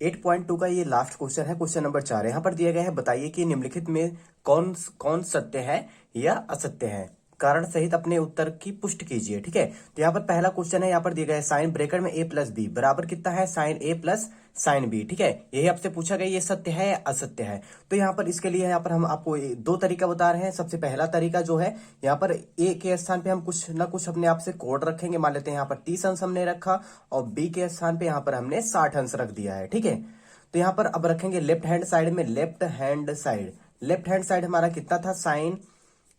8.2 का ये last question है, क्वेश्चन नंबर 4। यहाँ पर दिया गया है, बताइए कि निम्नलिखित में कौन कौन सत्य है या असत्य है, कारण सहित अपने उत्तर की पुष्टि कीजिए। ठीक है, तो यहाँ पर पहला क्वेश्चन है, यहाँ पर दिया गया है साइन ब्रेकेट में a प्लस बी बराबर कितना है, sine a plus sine B. ठीक है, यही आपसे पूछा गया, ये सत्य है या असत्य है। तो यहाँ पर इसके लिए यहाँ पर हम आपको दो तरीका बता रहे हैं। सबसे पहला तरीका जो है, यहाँ पर a के स्थान पे हम कुछ ना कुछ अपने आप से कोड रखेंगे। मान लेते हैं यहाँ पर 30 अंश हमने रखा और b के स्थान पे यहाँ पर हमने 60 अंश रख दिया है। ठीक है, तो यहाँ पर अब रखेंगे लेफ्ट हैंड साइड में, लेफ्ट हैंड साइड हमारा कितना था, साइन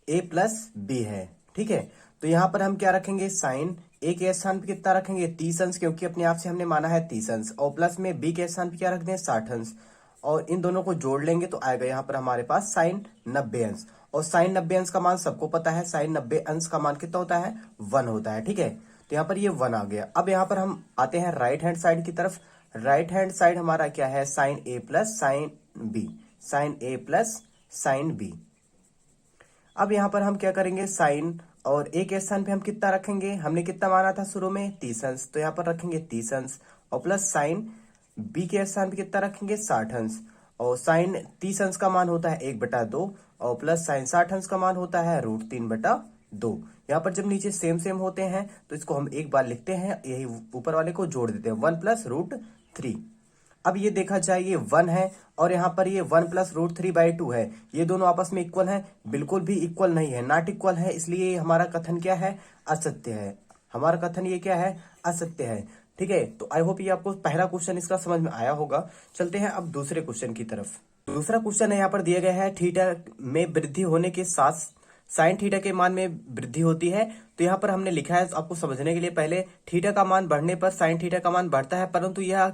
a प्लस बी है। ठीक है, तो यहां पर हम क्या रखेंगे, साइन a के स्थान पे कितना रखेंगे, 30 अंश, क्योंकि अपने आप से हमने माना है 30 अंश, और प्लस में b के स्थान पे क्या रख दें, 60 अंश, और इन दोनों को जोड़ लेंगे तो आएगा यहाँ पर हमारे पास साइन 90 अंश। और साइन 90 अंश का मान सबको पता है, साइन 90 अंश का मान कितना होता है, 1 होता है। ठीक है, तो यहाँ पर ये 1 आ गया। अब यहाँ पर हम आते हैं राइट हैंड साइड की तरफ। राइट हैंड साइड हमारा क्या है, sine a plus sine B, sine a plus sine B. अब यहां पर हम क्या करेंगे, साइन और a के स्थान पे हम कितना रखेंगे, हमने कितना माना था शुरू में, 30 अंश, तो यहाँ पर रखेंगे 30 अंश, और प्लस साइन b के स्थान पे कितना रखेंगे, 60 अंश, और साइन 30 अंश का मान होता है 1/2, और प्लस साइन 60 अंश का मान होता है √3/2। यहाँ पर जब नीचे सेम सेम होते हैं तो इसको हम एक बार लिखते हैं, यही ऊपर वाले को जोड़ देते हैं, 1 प्लस √3। अब ये देखा जाए, ये 1 है और यहाँ पर ये 1 प्लस √3/2 है, ये दोनों आपस में इक्वल है, बिल्कुल भी इक्वल नहीं है, नॉट इक्वल है, इसलिए ये हमारा कथन क्या है, असत्य है। हमारा कथन ये क्या है, असत्य है। ठीक है, तो आई होप ये आपको पहला क्वेश्चन इसका समझ में आया होगा। चलते हैं अब दूसरे क्वेश्चन की तरफ। दूसरा क्वेश्चन है, यहाँ पर दिया गया है, थीटा में वृद्धि होने के साथ साइन थीटा के मान में वृद्धि होती है। तो यहाँ पर हमने लिखा है आपको समझने के लिए, पहले थीटा का मान बढ़ने पर साइन थीटा का मान बढ़ता है, परंतु यह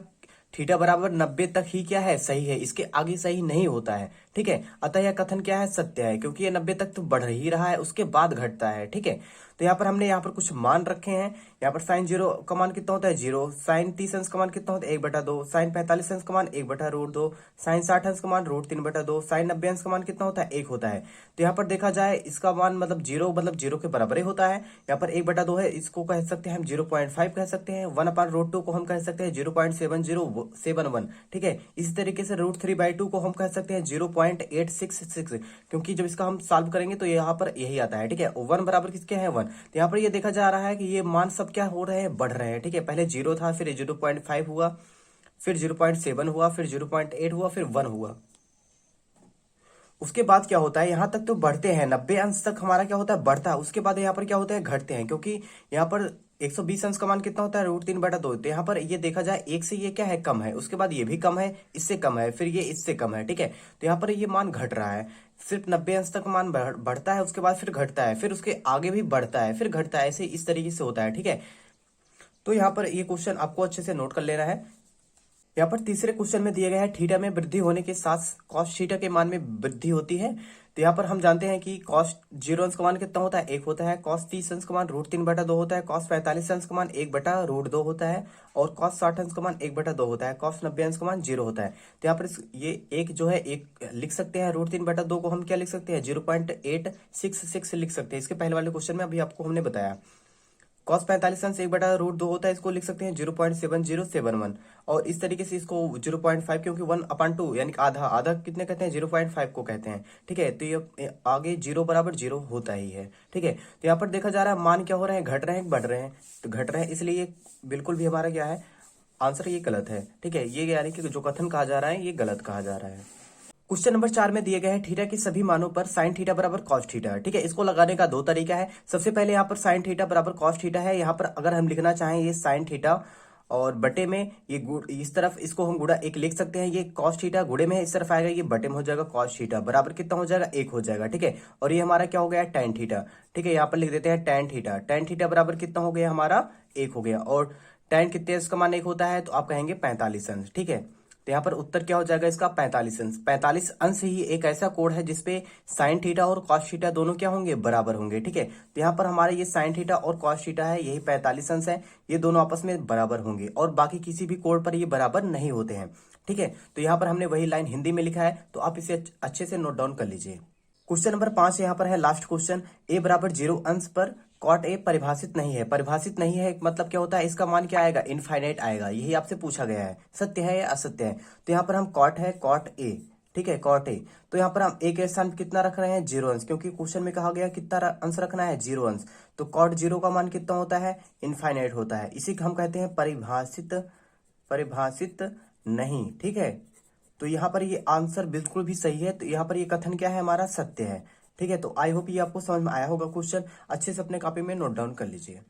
थीटा बराबर 90 तक ही क्या है, सही है, इसके आगे सही नहीं होता है। ठीक है, अतः यह कथन क्या है, सत्य है, क्योंकि ये 90 तक तो बढ़ ही रहा है, उसके बाद घटता है। ठीक है, तो यहाँ पर हमने यहाँ पर कुछ मान रखे हैं। यहाँ पर साइन 0 का मान कितना होता है, 0, साइन 30 अंश का मान कितना होता है, 1/2, साइन 45 अंश का मान 1/√2, साइन 60 अंश का मान √3/2, साइन 90 अंश का मान कितना होता है, 1 होता है। तो यहाँ पर देखा जाए, इसका मान मतलब 0 मतलब 0 के बराबर ही होता है। यहाँ पर 1/2 है, इसको कह सकते हैं हम 0.5 कह सकते हैं, 1/√2 को हम कह सकते हैं 0.7071। ठीक है, इसी तरीके से √3/2 को हम कह सकते हैं 0.866, क्योंकि जब इसका हम सॉल्व करेंगे तो यहाँ पर यही आता है। ठीक है, 1 बराबर किसके है, 1। तो यहाँ पर ये देखा जा रहा है कि ये मान सब क्या हो रहे हैं, बढ़ रहे हैं। ठीक है, पहले 0 था, फिर 0.5 हुआ, फिर 0.7 हुआ, फिर 0.8 हुआ, फिर 1 हुआ। उसके बाद क्या होता है, यहां तक तो बढ़ते हैं, 90 अंश तक हमारा क्या होता है, बढ़ता है। उसके बाद यहाँ पर क्या होता है, घटते हैं, क्योंकि यहाँ पर 120 अंश का मान कितना होता है, √3/2। तो यहाँ पर ये देखा जाए, एक से ये क्या है, कम है, उसके बाद ये भी कम है, इससे कम है, फिर ये इससे कम है। ठीक है, तो यहाँ पर ये मान घट रहा है, सिर्फ 90 अंश तक मान बढ़ता है, उसके बाद फिर घटता है, फिर उसके आगे भी बढ़ता है, फिर घटता है, ऐसे इस तरीके से होता है। ठीक है, तो यहाँ पर ये क्वेश्चन आपको अच्छे से नोट कर लेना है। यहाँ पर तीसरे क्वेश्चन में दिया गया है, थीटा में वृद्धि होने के साथ कॉस थीटा के मान में वृद्धि होती है। तो यहाँ पर हम जानते हैं कि कॉस 0 अंश का मान कितना होता है, 1 होता है, कॉस 30 अंश का मान √3/2 होता है, कॉस 45 अंश का मान 1/√2 होता है, और कॉस 60 अंश का मान 1/2 होता है, कॉस 90 अंश का मान 0 होता है। तो यहाँ पर ये एक जो है, एक लिख सकते हैं, √3/2 को हम क्या लिख सकते हैं, 0.866 लिख सकते हैं। इसके पहले वाले क्वेश्चन में अभी आपको हमने बताया। कॉस 45 अंश 1/√2 होता है, इसको लिख सकते हैं 0.7071, और इस तरीके से इसको 0.5, क्योंकि 1/2 यानी कि आधा, आधा कितने कहते हैं, 0.5 को कहते हैं। ठीक है, तो ये आगे 0 बराबर 0 होता ही है। ठीक है, तो यहाँ पर देखा जा रहा है, मान क्या हो रहे हैं, घट रहे हैं, बढ़ रहे हैं, तो घट रहे हैं, इसलिए ये बिल्कुल भी हमारा क्या है, आंसर ये गलत है। ठीक है, ये यानी कि जो कथन कहा जा रहा है, ये गलत कहा जा रहा है। क्वेश्चन नंबर 4 में दिए गए हैं, थीटा के सभी मानों पर साइन थीटा बराबर कॉस थीटा। ठीक है, इसको लगाने का दो तरीका है। सबसे पहले यहाँ पर साइन थीटा बराबर कॉस थीटा है, यहाँ पर अगर हम लिखना चाहें, ये साइन थीटा और बटे में ये इस तरफ इसको हम गुणा 1 लिख सकते हैं, ये कॉस थीटा गुणे में है, इस तरफ आएगा, ये बटे में हो जाएगा, कॉस थीटा बराबर कितना हो जाएगा, 1 हो जाएगा। ठीक है, और ये हमारा क्या हो गया, टैन थीटा। ठीक है, यहाँ पर लिख देते हैं टैन थीटा, टैन थीटा बराबर कितना हो गया हमारा, 1 हो गया, और टैन कितने अंश का मान 1 होता है, तो आप कहेंगे 45 अंश। ठीक है, तो यहाँ पर उत्तर क्या हो जाएगा इसका, 45 अंश। 45 अंश ही एक ऐसा कोण है जिसपे साइन थीटा और कॉस थीटा दोनों क्या होंगे, बराबर होंगे। ठीक है, तो यहाँ पर हमारे ये साइन थीटा और कॉस थीटा है, यही 45 अंश है, ये दोनों आपस में बराबर होंगे, और बाकी किसी भी कोण पर ये बराबर नहीं होते हैं। ठीक है, तो यहाँ पर हमने वही लाइन हिंदी में लिखा है, तो आप इसे अच्छे से नोट डाउन कर लीजिए। क्वेश्चन नंबर 5 यहाँ पर है लास्ट क्वेश्चन, a बराबर 0 अंश पर कॉट ए परिभाषित नहीं है। परिभाषित नहीं है मतलब क्या होता है, इसका मान क्या आएगा, इनफाइनाइट आएगा। यही आपसे पूछा गया है, सत्य है या असत्य है। तो यहाँ पर हम कॉट है, कॉट ए, ठीक है, कॉट ए। तो यहाँ पर हम ए के स्थान पे कितना रख रहे हैं, 0 अंश, क्योंकि क्वेश्चन में कहा गया कितना अंश रखना है, 0 अंश। तो कॉट 0 का मान कितना होता है, इनफाइनाइट होता है। इसी को हम कहते हैं परिभाषित, परिभाषित नहीं, ठीक है। तो यहाँ पर ये आंसर बिल्कुल भी सही है। तो यहाँ पर ये कथन क्या है हमारा, सत्य है, ठीक है। तो आई होप ये आपको समझ में आया होगा क्वेश्चन। अच्छे से अपने कॉपी में नोट डाउन कर लीजिए।